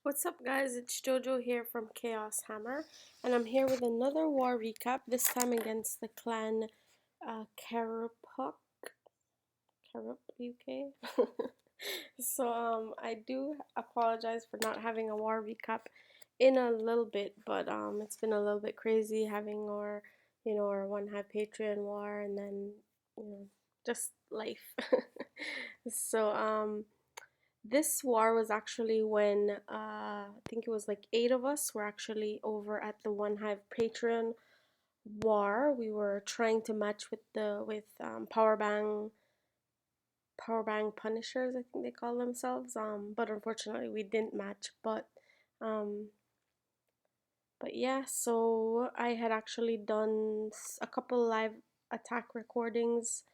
What's up, guys? It's Jojo here from Chaos Hammer, and I'm here with another war recap, this time against the clan Karupuk, UK. So I do apologize for not having a war recap in a little bit, but it's been a little bit crazy having our One Hive Patreon war, and then just life. So this war was actually when I think it was like 8 of us were actually over at the One Hive Patreon war. We were trying to match with the power bang punishers, I think they call themselves. But unfortunately we didn't match. Um, but yeah, so I had actually done a couple live attack recordings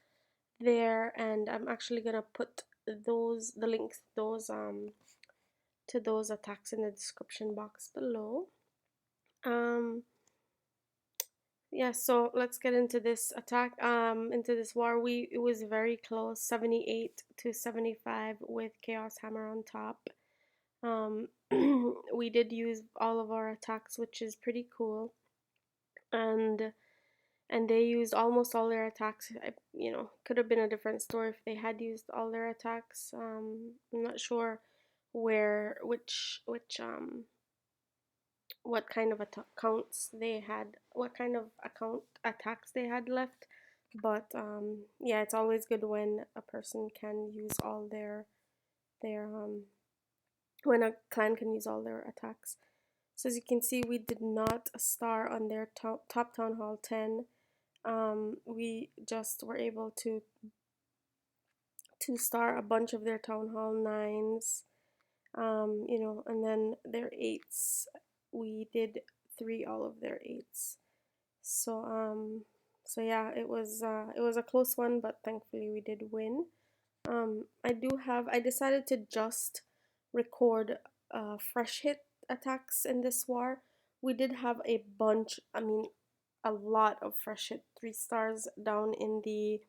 there, and I'm actually gonna put the links to those attacks in the description box below. Um, yeah, so let's get into this attack, into this war. It was very close, 78 to 75 with Chaos Hammer on top. Um, we did use all of our attacks, which is pretty cool, and they used almost all their attacks. Could have been a different story if they had used all their attacks. I'm not sure which what kind of accounts they had, what kind of account attacks they had left. But yeah, it's always good when a person can use all their when a clan can use all their attacks. So as you can see, we did not star on their top town hall 10. We just were able to star a bunch of their town hall 9s, and then their 8s, we did 3 all of their 8s. So yeah, it was a close one, but thankfully we did win. I decided to just record fresh hit attacks in this war. We did have a bunch, I mean, a lot of fresh hit 3 stars down in the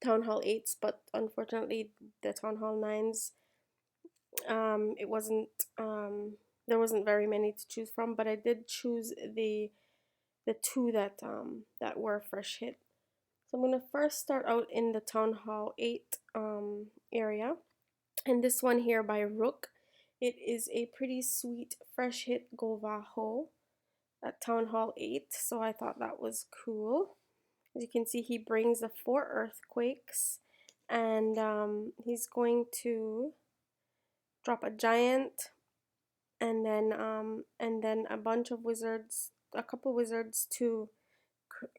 Town Hall 8s, but unfortunately the Town Hall 9s, it wasn't, there wasn't very many to choose from, but I did choose the 2 that were fresh hit. So I'm gonna first start out in the Town Hall 8 area, and this one here by Rook. It is a pretty sweet fresh hit GoVaHo at Town Hall 8, so I thought that was cool. As you can see, he brings the 4 earthquakes, and he's going to drop a giant, and then a bunch of wizards, a couple wizards to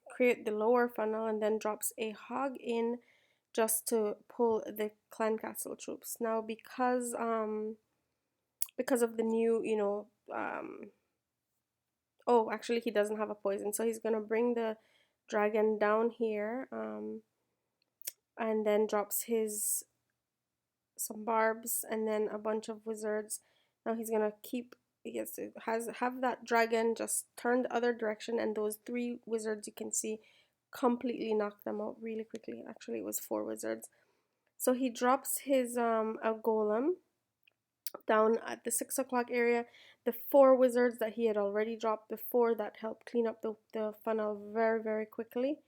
create the lower funnel, and then drops a hog in just to pull the clan castle troops. Now because of the new, oh, actually he doesn't have a poison, so he's gonna bring the dragon down here, and then drops his some barbs and then a bunch of wizards. Now he's gonna keep, have that dragon just turn the other direction, and those 3 wizards you can see completely knock them out really quickly. Actually it was 4 wizards. So he drops his a golem down at the 6 o'clock area. The 4 wizards that he had already dropped before that helped clean up the funnel very, very quickly.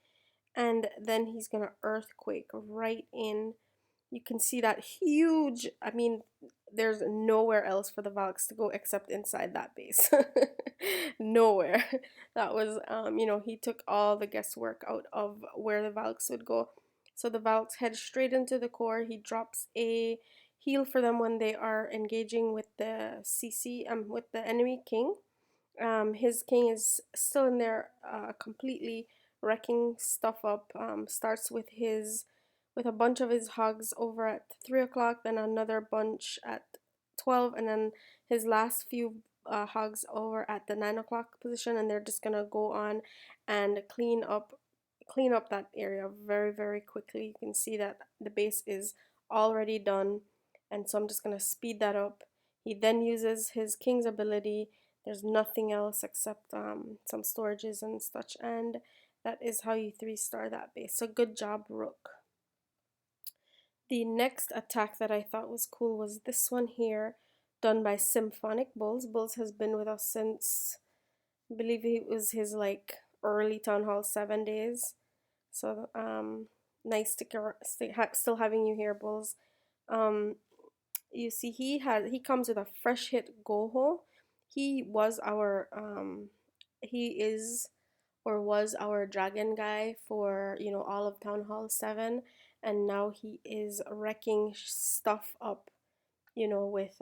And then he's gonna earthquake right in. You can see that huge, I mean, there's nowhere else for the Valks to go except inside that base. Nowhere. That was, he took all the guesswork out of where the Valks would go. So the Valks head straight into the core. He drops a heal for them when they are engaging with the CC, with the enemy king. His king is still in there, completely wrecking stuff up. Starts with a bunch of his hogs over at 3 o'clock, then another bunch at 12, and then his last few hogs over at the 9 o'clock position, and they're just gonna go on and clean up that area very, very quickly. You can see that the base is already done, and so I'm just gonna speed that up. He then uses his king's ability. There's nothing else except some storages and such, and that is how you 3-star that base. So good job, Rook. The next attack that I thought was cool was this one here done by Symphonic Bulls. Bulls has been with us since, I believe it was his like early Town Hall 7 days. So nice still having you here, Bulls. Um, you see, he comes with a fresh hit GoHo. He was our he is or was our dragon guy for all of Town Hall 7, and now he is wrecking stuff up, with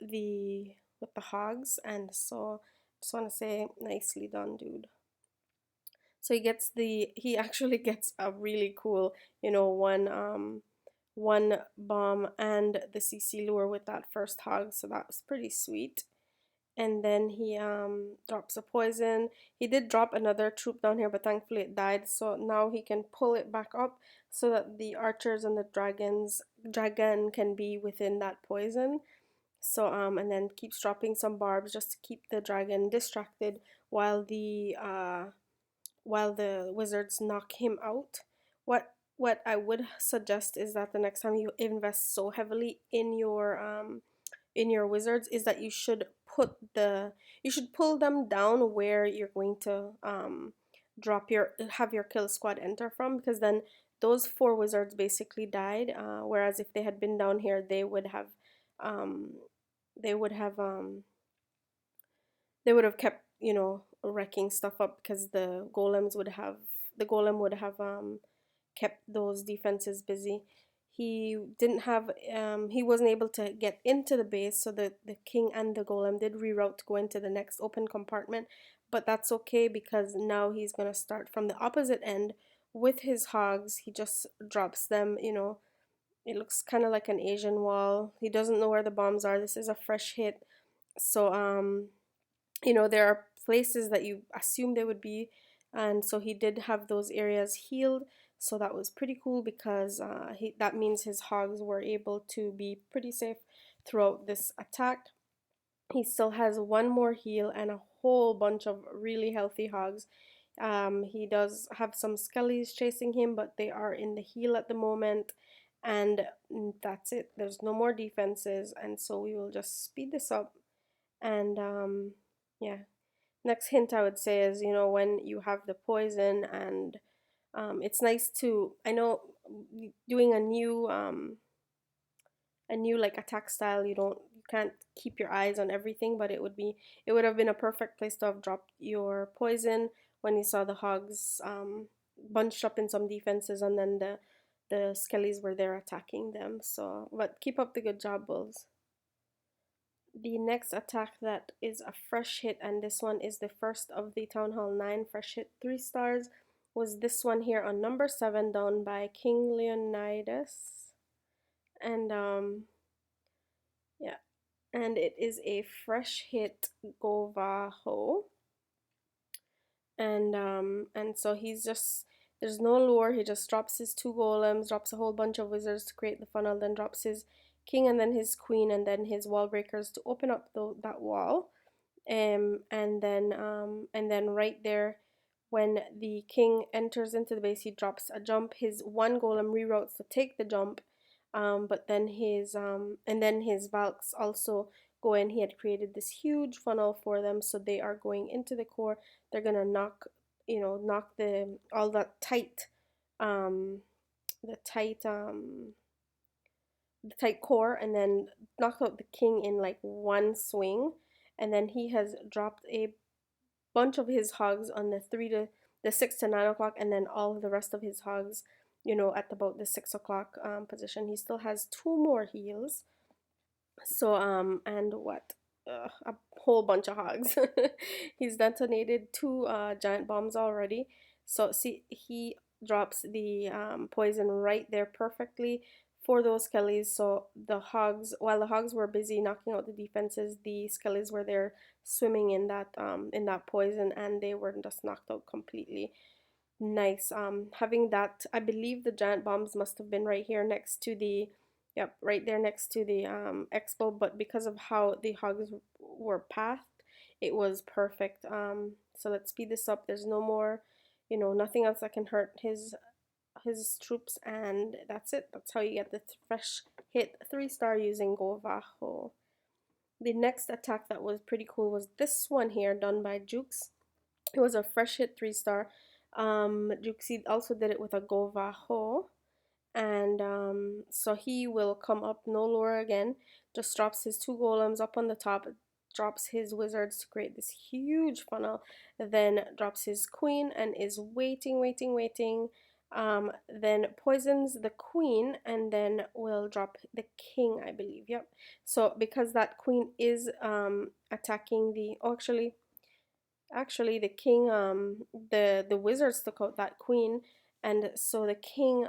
the hogs, and so just want to say nicely done, dude. So he actually gets a really cool, one bomb and the CC lure with that first hog, so that was pretty sweet. And then he drops a poison. He did drop another troop down here, but thankfully it died, so now he can pull it back up so that the archers and the dragon can be within that poison. So and then keeps dropping some barbs just to keep the dragon distracted while the wizards knock him out. What I would suggest is that the next time you invest so heavily in your wizards is that you should pull them down where you're going to have your kill squad enter from, because then those four wizards basically died, whereas if they had been down here um they would have kept wrecking stuff up, because the golem would have kept those defenses busy. He wasn't able to get into the base, so the king and the golem did reroute to go into the next open compartment, but that's okay because now he's going to start from the opposite end with his hogs. He just drops them, it looks kind of like an Asian wall. He doesn't know where the bombs are. This is a fresh hit, so there are places that you assume they would be, and so he did have those areas healed, so that was pretty cool because that means his hogs were able to be pretty safe throughout this attack. He still has one more heal and a whole bunch of really healthy hogs. He does have some skellies chasing him, but they are in the heal at the moment, and that's it. There's no more defenses, and so we will just speed this up. And yeah, next hint I would say is, when you have the poison, and it's nice to, I know, doing a new like attack style, you can't keep your eyes on everything, but it would have been a perfect place to have dropped your poison when you saw the hogs bunched up in some defenses, and then the skellies were there attacking them. So, but keep up the good job, Bulls. The next attack that is a fresh hit, and this one is the first of the Town Hall 9 fresh hit 3 stars, was this one here on number 7, down by King Leonidas. And yeah, and it is a fresh hit GoVaHo. And so there's no lure. He just drops his 2 golems, drops a whole bunch of wizards to create the funnel, then drops his king and then his queen and then his wall breakers to open up that wall. And then right there, when the king enters into the base, he drops a jump. His 1 golem reroutes to take the jump, but then his Valks also go in. He had created this huge funnel for them, so they are going into the core. They're gonna knock the all that tight, the tight the tight core, and then knock out the king in like one swing. And then he has dropped a bunch of his hogs on the 6 to 9 o'clock, and then all of the rest of his hogs, at about the 6 o'clock position. He still has 2 more heals. So and what? A whole bunch of hogs. He's detonated 2 giant bombs already. So see, he drops the poison right there perfectly for those skellies. So while the hogs were busy knocking out the defenses, the skellies were there swimming in that poison, and they were just knocked out completely. Nice. Having that, I believe the giant bombs must have been right here next to the, yep, right there next to the expo, but because of how the hogs were pathed, it was perfect. So let's speed this up. There's no more, nothing else that can hurt his his troops, and that's it. That's how you get the fresh hit 3-star using GoVaHo. The next attack that was pretty cool was this one here, done by Jukes. It was a fresh hit 3-star. Jukes also did it with a GoVaHo, and so he will come up no lower again, just drops his 2 golems up on the top, drops his wizards to create this huge funnel, then drops his queen and is waiting, then poisons the queen and then will drop the king, I believe. Yep. So because that queen is attacking the, oh, actually the king, the wizards took out that queen, and so the king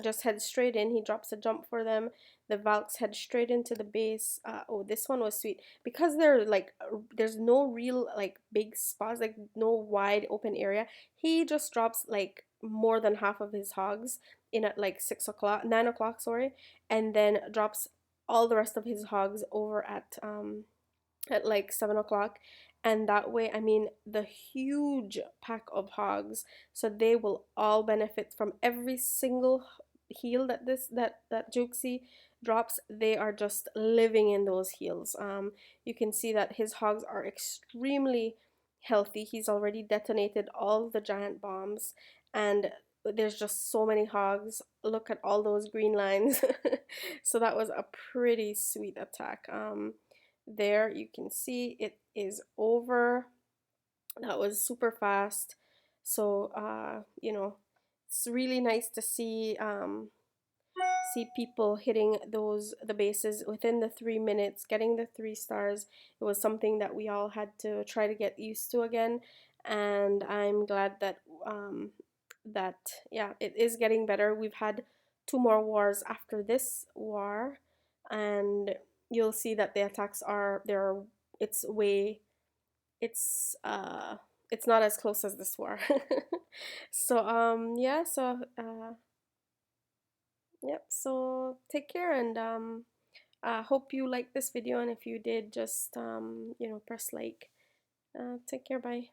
just heads straight in. He drops a jump for them. The Valks head straight into the base. Oh, this one was sweet because they're like, there's no real like big spots, like no wide open area. He just drops like more than half of his hogs in at like 6 o'clock, 9 o'clock, sorry, and then drops all the rest of his hogs over at like 7 o'clock, and that way, I mean, the huge pack of hogs, so they will all benefit from every single heal that that Jukesy drops. They are just living in those heals. You can see that his hogs are extremely healthy. He's already detonated all the giant bombs, and there's just so many hogs. Look at all those green lines. So that was a pretty sweet attack. There you can see it is over. That was super fast. So you know, it's really nice to see people hitting the bases within the 3 minutes, getting the 3 stars. It was something that we all had to try to get used to again, and I'm glad that that yeah, it is getting better. We've had 2 more wars after this war, and you'll see that the attacks are there. It's way it's uh it's not as close as this war. So yeah, so yep, so take care, and hope you liked this video, and if you did, just you know, press like. Take care, bye.